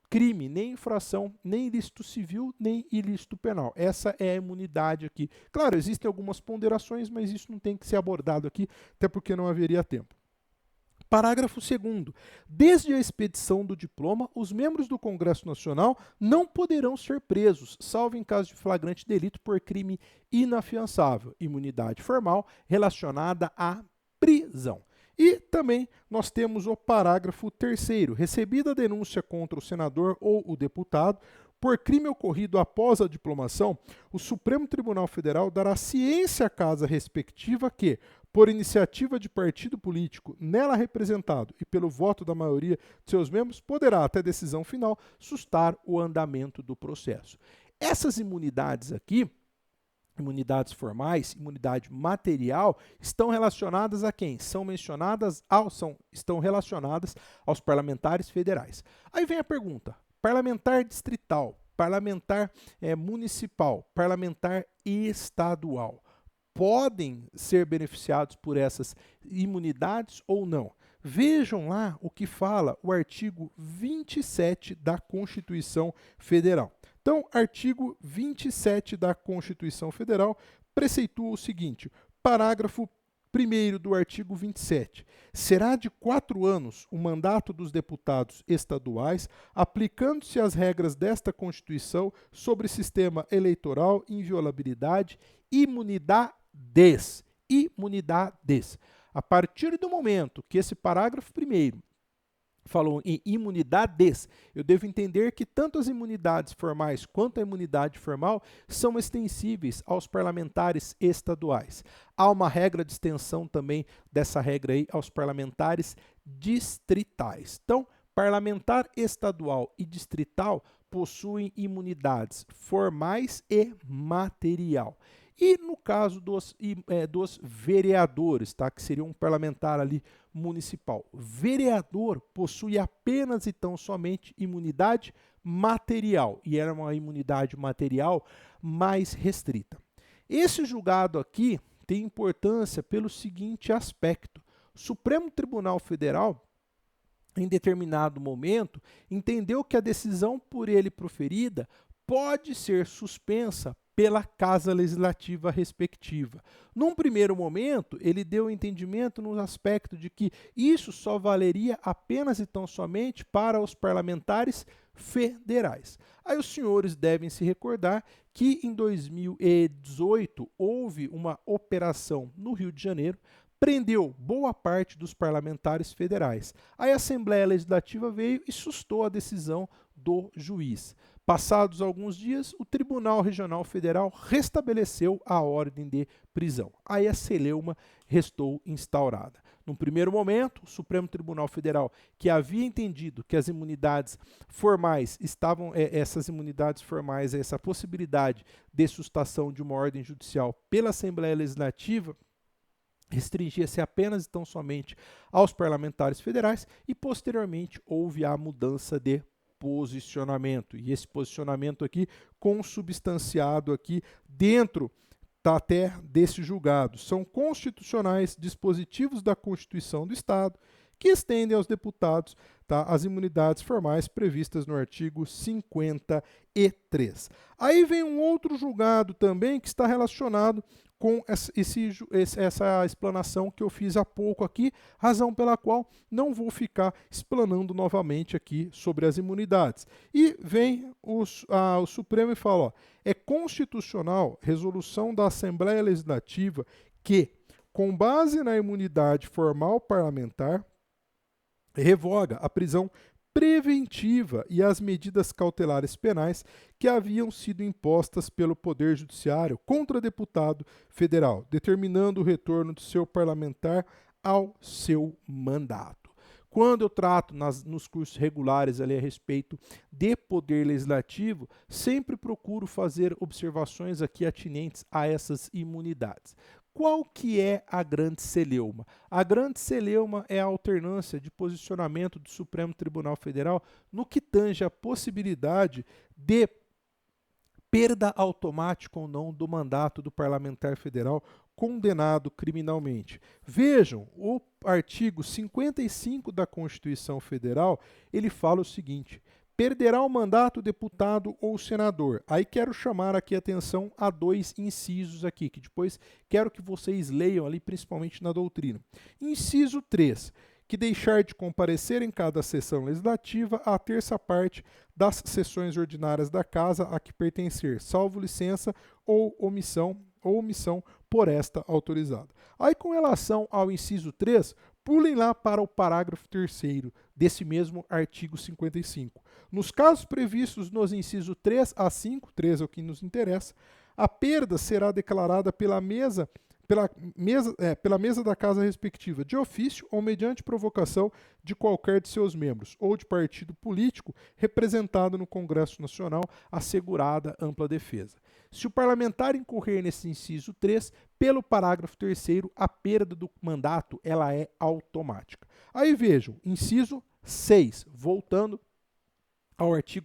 crime, nem infração, nem ilícito civil, nem ilícito penal. Essa é a imunidade aqui. Claro, existem algumas ponderações, mas isso não tem que ser abordado aqui, até porque não haveria tempo. Parágrafo 2º. Desde a expedição do diploma, os membros do Congresso Nacional não poderão ser presos, salvo em caso de flagrante delito por crime inafiançável, imunidade formal relacionada à prisão. E também nós temos o parágrafo 3º. Recebida a denúncia contra o senador ou o deputado por crime ocorrido após a diplomação, o Supremo Tribunal Federal dará ciência à casa respectiva que, por iniciativa de partido político nela representado e pelo voto da maioria de seus membros, poderá, até decisão final, sustar o andamento do processo. Essas imunidades aqui, imunidades formais, imunidade material, estão relacionadas a quem? Estão relacionadas aos parlamentares federais. Aí vem a pergunta: parlamentar distrital, parlamentar municipal, parlamentar estadual, podem ser beneficiados por essas imunidades ou não? Vejam lá o que fala o artigo 27 da Constituição Federal. Então, artigo 27 da Constituição Federal preceitua o seguinte: parágrafo 1º do artigo 27. Será de 4 anos o mandato dos deputados estaduais, aplicando-se as regras desta Constituição sobre sistema eleitoral, inviolabilidade, imunidades. A partir do momento que esse parágrafo 1º falou em imunidades, eu devo entender que tanto as imunidades formais quanto a imunidade formal são extensíveis aos parlamentares estaduais. Há uma regra de extensão também dessa regra aí aos parlamentares distritais. Então, parlamentar estadual e distrital possuem imunidades formais e material. E no caso dos vereadores, tá, que seria um parlamentar ali municipal, vereador possui apenas e tão somente imunidade material, e era uma imunidade material mais restrita. Esse julgado aqui tem importância pelo seguinte aspecto: o Supremo Tribunal Federal, em determinado momento, entendeu que a decisão por ele proferida pode ser suspensa pela Casa Legislativa respectiva. Num primeiro momento, ele deu entendimento no aspecto de que isso só valeria apenas e tão somente para os parlamentares federais. Aí os senhores devem se recordar que em 2018 houve uma operação no Rio de Janeiro, prendeu boa parte dos parlamentares federais. Aí a Assembleia Legislativa veio e sustou a decisão do juiz. Passados alguns dias, o Tribunal Regional Federal restabeleceu a ordem de prisão. Aí a celeuma restou instaurada. Num primeiro momento, o Supremo Tribunal Federal, que havia entendido que as imunidades formais essas imunidades formais, essa possibilidade de sustação de uma ordem judicial pela Assembleia Legislativa, restringia-se apenas e tão somente aos parlamentares federais, e posteriormente houve a mudança de posicionamento, e esse posicionamento aqui consubstanciado aqui dentro até desse julgado. São constitucionais dispositivos da Constituição do Estado que estendem aos deputados, tá, as imunidades formais previstas no artigo 53. Aí vem um outro julgado também que está relacionado com essa explanação que eu fiz há pouco aqui, razão pela qual não vou ficar explanando novamente aqui sobre as imunidades. E vem o Supremo e fala, ó, é constitucional resolução da Assembleia Legislativa que, com base na imunidade formal parlamentar, revoga a prisão preventiva e as medidas cautelares penais que haviam sido impostas pelo Poder Judiciário contra deputado federal, determinando o retorno do seu parlamentar ao seu mandato. Quando eu trato nos cursos regulares ali a respeito de poder legislativo, sempre procuro fazer observações aqui atinentes a essas imunidades. Qual que é a grande celeuma? A grande celeuma é a alternância de posicionamento do Supremo Tribunal Federal no que tange a possibilidade de perda automática ou não do mandato do parlamentar federal condenado criminalmente. Vejam, o artigo 55 da Constituição Federal, ele fala o seguinte: perderá o mandato o deputado ou senador. Aí quero chamar aqui a atenção a dois incisos aqui, que depois quero que vocês leiam ali, principalmente na doutrina. Inciso 3, que deixar de comparecer em cada sessão legislativa a terça parte das sessões ordinárias da Casa a que pertencer, salvo licença ou omissão por esta autorizada. Aí, com relação ao inciso 3, pulem lá para o parágrafo 3º desse mesmo artigo 55. Nos casos previstos nos incisos 3 a 5, 3 é o que nos interessa, a perda será declarada pela mesa da casa respectiva, de ofício ou mediante provocação de qualquer de seus membros, ou de partido político representado no Congresso Nacional, assegurada ampla defesa. Se o parlamentar incorrer nesse inciso 3, pelo parágrafo 3º, a perda do mandato ela é automática. Aí vejam, inciso 6, voltando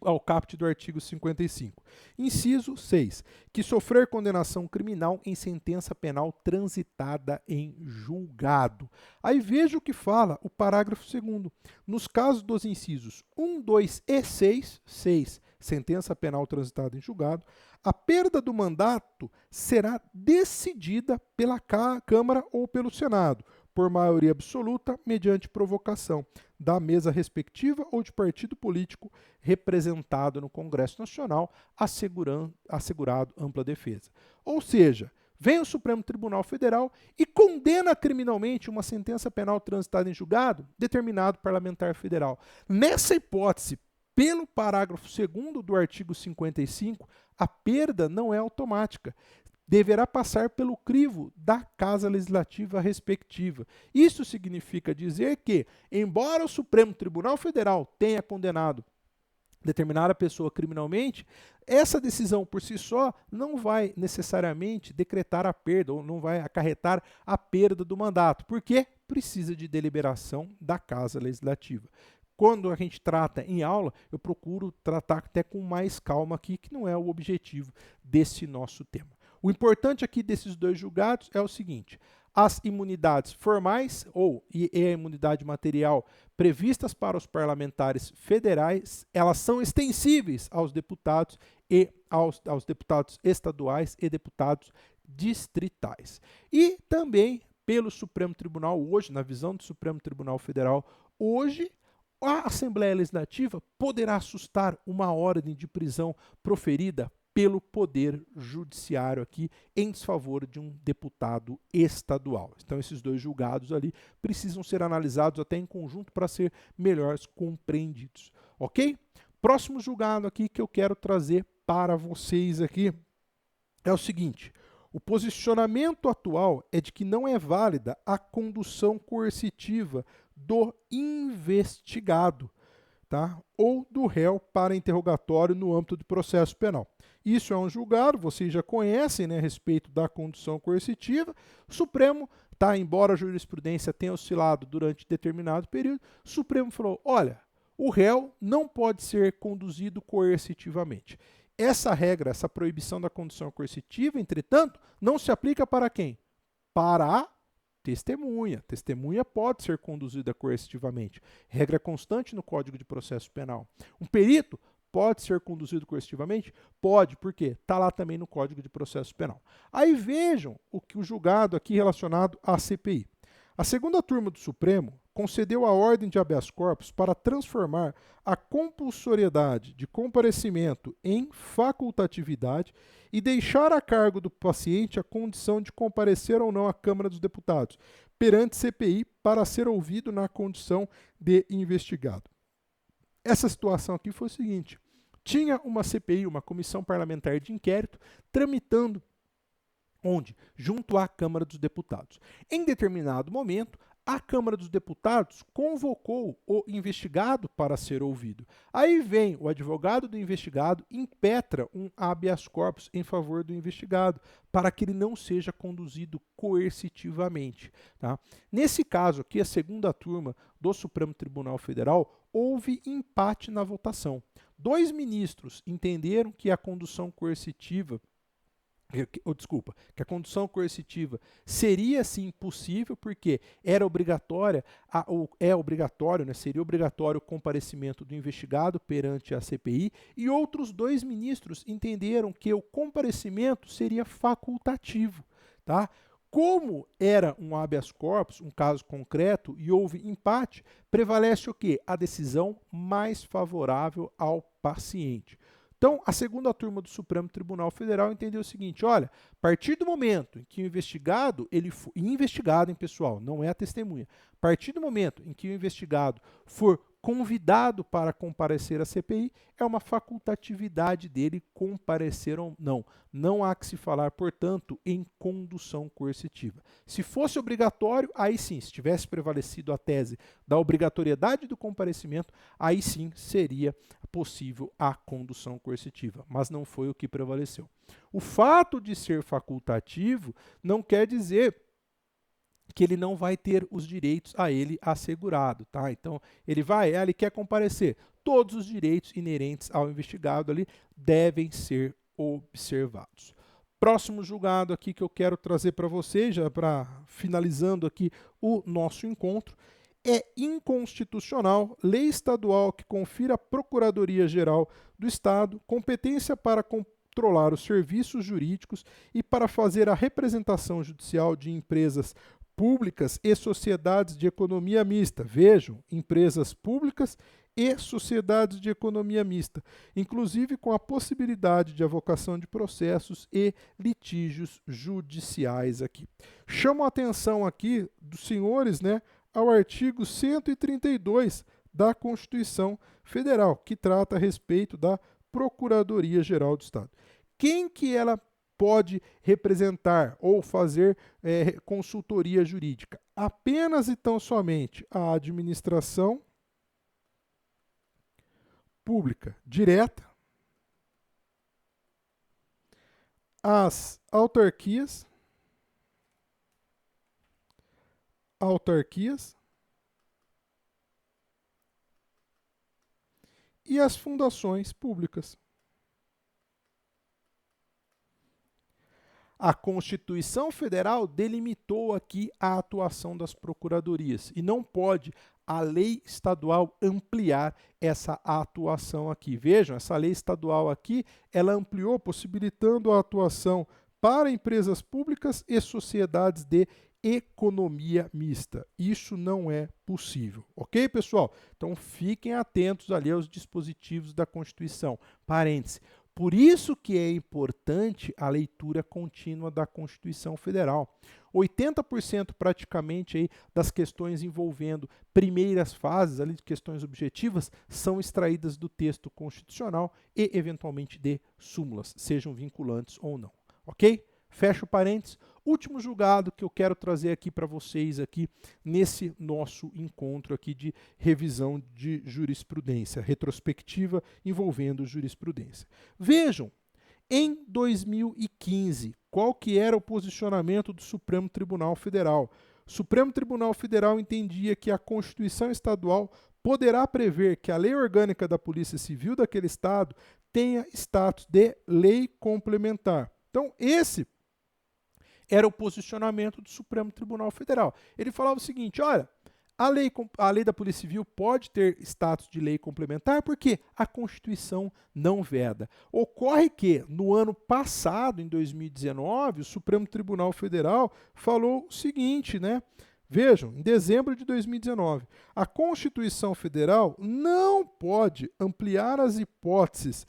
ao caput do artigo 55. Inciso 6. Que sofrer condenação criminal em sentença penal transitada em julgado. Aí veja o que fala o parágrafo 2º. Nos casos dos incisos 1, 2 e 6, sentença penal transitada em julgado, a perda do mandato será decidida pela Câmara ou pelo Senado, por maioria absoluta, mediante provocação da mesa respectiva ou de partido político representado no Congresso Nacional, assegurado ampla defesa. Ou seja, vem o Supremo Tribunal Federal e condena criminalmente uma sentença penal transitada em julgado, determinado parlamentar federal. Nessa hipótese, pelo parágrafo 2º do artigo 55, a perda não é automática. Deverá passar pelo crivo da Casa Legislativa respectiva. Isso significa dizer que, embora o Supremo Tribunal Federal tenha condenado determinada pessoa criminalmente, essa decisão por si só não vai necessariamente decretar a perda ou não vai acarretar a perda do mandato, porque precisa de deliberação da Casa Legislativa. Quando a gente trata em aula, eu procuro tratar até com mais calma aqui, que não é o objetivo desse nosso tema. O importante aqui desses dois julgados é o seguinte: as imunidades formais e a imunidade material previstas para os parlamentares federais, elas são extensíveis aos deputados e aos deputados estaduais e deputados distritais. E também pelo Supremo Tribunal hoje, na visão do Supremo Tribunal Federal, hoje a Assembleia Legislativa poderá sustar uma ordem de prisão proferida pelo Poder Judiciário aqui em desfavor de um deputado estadual. Então esses dois julgados ali precisam ser analisados até em conjunto para ser melhor compreendidos, ok? Próximo julgado aqui que eu quero trazer para vocês aqui é o seguinte: o posicionamento atual é de que não é válida a condução coercitiva do investigado, tá? Ou do réu para interrogatório no âmbito de processo penal. Isso é um julgado, vocês já conhecem, né, a respeito da condução coercitiva. O Supremo, tá, embora a jurisprudência tenha oscilado durante determinado período, o Supremo falou: olha, o réu não pode ser conduzido coercitivamente. Essa regra, essa proibição da condução coercitiva, entretanto, não se aplica para quem? Para a testemunha. Testemunha pode ser conduzida coercitivamente. Regra constante no Código de Processo Penal. Um perito pode ser conduzido coercitivamente? Pode, por quê? Está lá também no Código de Processo Penal. Aí vejam o julgado aqui relacionado à CPI. A segunda turma do Supremo concedeu a ordem de habeas corpus para transformar a compulsoriedade de comparecimento em facultatividade e deixar a cargo do paciente a condição de comparecer ou não à Câmara dos Deputados perante CPI para ser ouvido na condição de investigado. Essa situação aqui foi o seguinte: tinha uma CPI, uma comissão parlamentar de inquérito, tramitando onde? Junto à Câmara dos Deputados. Em determinado momento, A Câmara dos Deputados convocou o investigado para ser ouvido. Aí vem o advogado do investigado, impetra um habeas corpus em favor do investigado, para que ele não seja conduzido coercitivamente. Tá? Nesse caso aqui, a segunda turma do Supremo Tribunal Federal, houve empate na votação. 2 ministros entenderam que a condução coercitiva que a condução coercitiva seria sim possível, porque era obrigatória, seria obrigatório o comparecimento do investigado perante a CPI, e outros 2 ministros entenderam que o comparecimento seria facultativo, tá? Como era um habeas corpus, um caso concreto, e houve empate, prevalece o quê? A decisão mais favorável ao paciente. Então, a segunda turma do Supremo Tribunal Federal entendeu o seguinte: olha, a partir do momento em que o investigado, investigado, hein, pessoal, não é a testemunha, a partir do momento em que o investigado for convidado para comparecer à CPI, é uma facultatividade dele comparecer ou não. Não há que se falar, portanto, em condução coercitiva. Se fosse obrigatório, aí sim, se tivesse prevalecido a tese da obrigatoriedade do comparecimento, aí sim seria possível a condução coercitiva, mas não foi o que prevaleceu. O fato de ser facultativo não quer dizer que ele não vai ter os direitos a ele assegurado, tá? Então, ele quer comparecer. Todos os direitos inerentes ao investigado ali devem ser observados. Próximo julgado aqui que eu quero trazer para vocês, já para finalizando aqui o nosso encontro, é inconstitucional lei estadual que confira à Procuradoria-Geral do Estado competência para controlar os serviços jurídicos e para fazer a representação judicial de empresas públicas e sociedades de economia mista. Vejam, empresas públicas e sociedades de economia mista, inclusive com a possibilidade de avocação de processos e litígios judiciais aqui. Chamo a atenção aqui dos senhores, ao artigo 132 da Constituição Federal, que trata a respeito da Procuradoria-Geral do Estado. Quem que ela pode representar ou fazer consultoria jurídica? Apenas e tão somente a administração pública direta, as autarquias e as fundações públicas. A Constituição Federal delimitou aqui a atuação das procuradorias e não pode a lei estadual ampliar essa atuação aqui. Vejam, essa lei estadual aqui, ela ampliou, possibilitando a atuação para empresas públicas e sociedades de economia mista. Isso não é possível, ok, pessoal? Então fiquem atentos ali aos dispositivos da Constituição. Parêntese. Por isso que é importante a leitura contínua da Constituição Federal. 80% praticamente aí das questões envolvendo primeiras fases ali de questões objetivas são extraídas do texto constitucional e eventualmente de súmulas, sejam vinculantes ou não, ok? Fecho parênteses. Último julgado que eu quero trazer aqui para vocês aqui nesse nosso encontro aqui de revisão de jurisprudência, retrospectiva envolvendo jurisprudência. Vejam, em 2015, qual que era o posicionamento do Supremo Tribunal Federal? O Supremo Tribunal Federal entendia que a Constituição Estadual poderá prever que a lei orgânica da Polícia Civil daquele estado tenha status de lei complementar. Então, esse era o posicionamento do Supremo Tribunal Federal. Ele falava o seguinte: olha, a lei da Polícia Civil pode ter status de lei complementar porque a Constituição não veda. Ocorre que, no ano passado, em 2019, o Supremo Tribunal Federal falou o seguinte, Vejam, em dezembro de 2019, a Constituição Federal não pode ampliar as hipóteses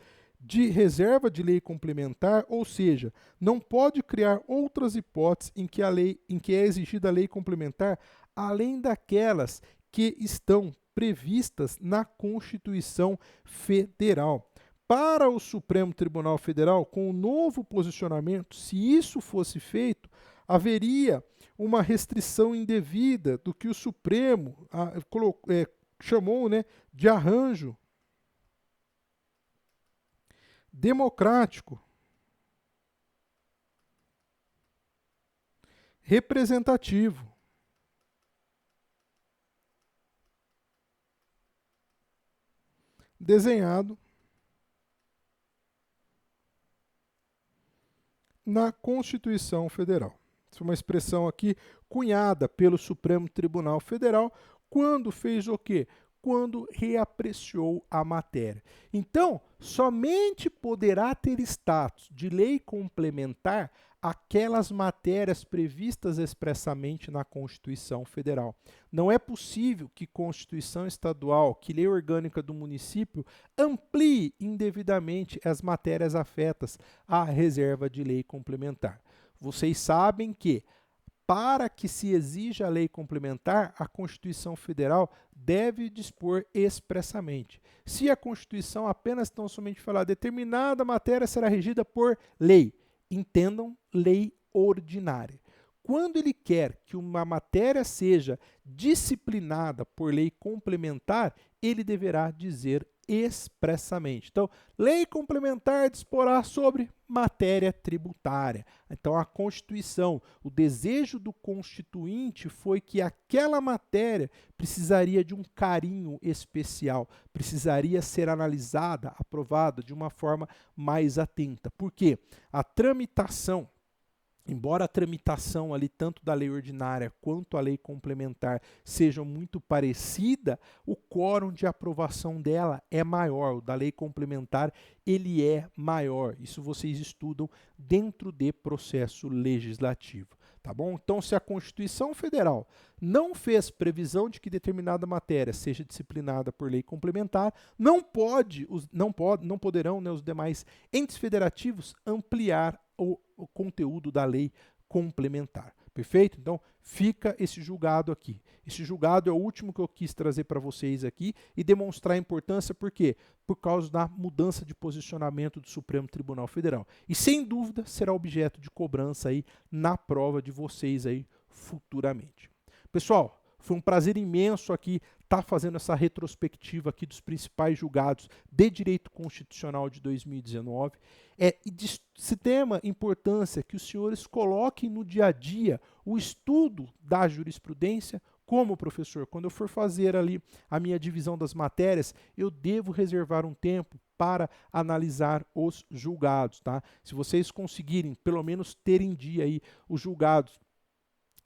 de reserva de lei complementar, ou seja, não pode criar outras hipóteses em que é exigida a lei complementar, além daquelas que estão previstas na Constituição Federal. Para o Supremo Tribunal Federal, com o novo posicionamento, se isso fosse feito, haveria uma restrição indevida do que o Supremo chamou, né, de arranjo democrático, representativo. Desenhado na Constituição Federal. Essa é uma expressão aqui cunhada pelo Supremo Tribunal Federal quando fez o quê? Quando reapreciou a matéria. Então, somente poderá ter status de lei complementar aquelas matérias previstas expressamente na Constituição Federal. Não é possível que Constituição Estadual, que lei orgânica do município, amplie indevidamente as matérias afetas à reserva de lei complementar. Vocês sabem que, para que se exija a lei complementar, a Constituição Federal deve dispor expressamente. Se a Constituição apenas tão somente falar determinada matéria será regida por lei, entendam lei ordinária. Quando ele quer que uma matéria seja disciplinada por lei complementar, ele deverá dizer expressamente. Então, lei complementar disporá sobre matéria tributária. Então, a Constituição, o desejo do Constituinte foi que aquela matéria precisaria de um carinho especial, precisaria ser analisada, aprovada de uma forma mais atenta. Por quê? A tramitação, embora a tramitação ali tanto da lei ordinária quanto a lei complementar sejam muito parecida, o quórum de aprovação dela é maior, o da lei complementar ele é maior. Isso vocês estudam dentro de processo legislativo, tá bom? Então, se a Constituição Federal não fez previsão de que determinada matéria seja disciplinada por lei complementar, não poderão, né, os demais entes federativos ampliar o conteúdo da lei complementar. Perfeito? Então, fica esse julgado aqui. Esse julgado é o último que eu quis trazer para vocês aqui e demonstrar a importância, por quê? Por causa da mudança de posicionamento do Supremo Tribunal Federal. E, sem dúvida, será objeto de cobrança aí na prova de vocês aí futuramente. Pessoal, foi um prazer imenso aqui estar fazendo essa retrospectiva aqui dos principais julgados de direito constitucional de 2019. E de extrema importância que os senhores coloquem no dia a dia o estudo da jurisprudência. Como professor, quando eu for fazer ali a minha divisão das matérias, eu devo reservar um tempo para analisar os julgados, tá? Se vocês conseguirem, pelo menos, ter em dia aí os julgados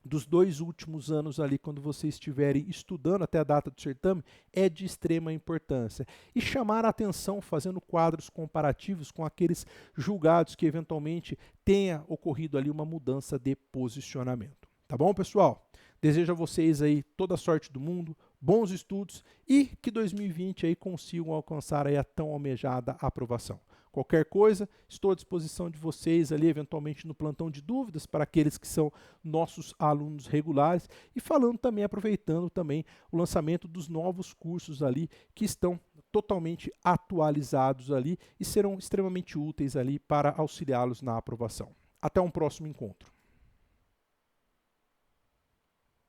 dos 2 últimos anos ali, quando vocês estiverem estudando até a data do certame, é de extrema importância. E chamar a atenção fazendo quadros comparativos com aqueles julgados que eventualmente tenha ocorrido ali uma mudança de posicionamento. Tá bom, pessoal? Desejo a vocês aí toda a sorte do mundo, bons estudos e que 2020 aí consigam alcançar aí a tão almejada aprovação. Qualquer coisa, estou à disposição de vocês ali, eventualmente no plantão de dúvidas para aqueles que são nossos alunos regulares e falando também, aproveitando também o lançamento dos novos cursos ali que estão totalmente atualizados ali e serão extremamente úteis ali para auxiliá-los na aprovação. Até um próximo encontro.